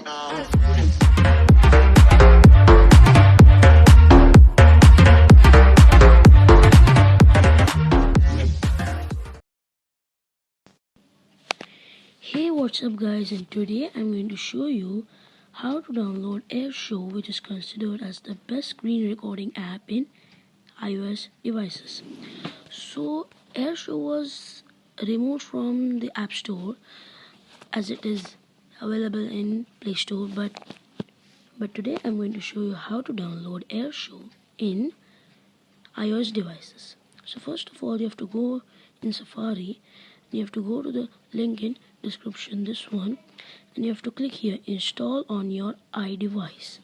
Hey, what's up guys, and today I'm going to show you how to download AirShow, which is considered as the best screen recording app in iOS devices. So AirShow was removed from the App Store as it is available in Play Store, but today I'm going to show you how to download AirShow in iOS devices. So first of all, you have to go in Safari, and you have to go to the link in description, this one, and you have to click here, install on your iDevice.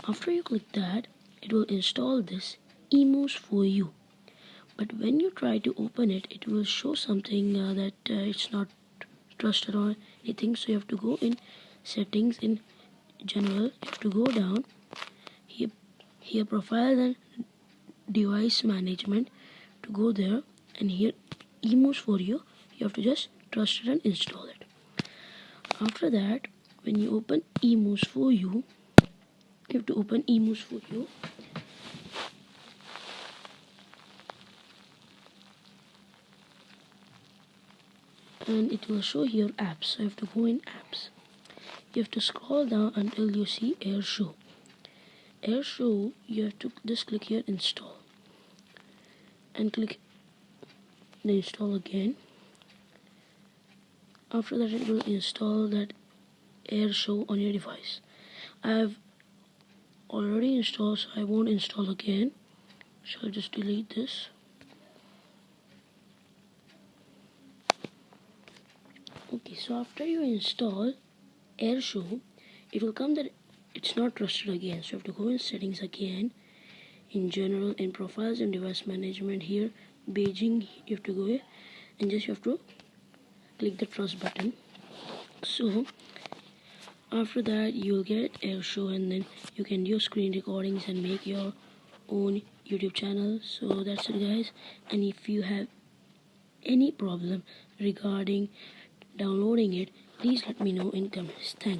After you click that, it will install this Emus for you. But when you try to open it, it will show something that it's not trusted or anything. So you have to go in settings, in general, you have to go down here profile and device management, to go there, and here Emus for you have to just trust it and install it. After that, when you open Emus for you have to open Emus for you, and it will show here apps. So you have to go in apps. You have to scroll down until you see AirShow. AirShow, you have to just click here, install, and click the install again. After that, it will install that AirShow on your device. I have already installed, so I won't install again. So I'll just delete this. Okay, so after you install AirShow, it will come that it's not trusted again. So you have to go in settings again, in general, in profiles and device management, here Beijing, you have to go here, and just you have to click the trust button. So after that, you'll get AirShow, and then you can do screen recordings and make your own YouTube channel. So that's it guys, and if you have any problem regarding downloading it, please let me know in comments. Thanks.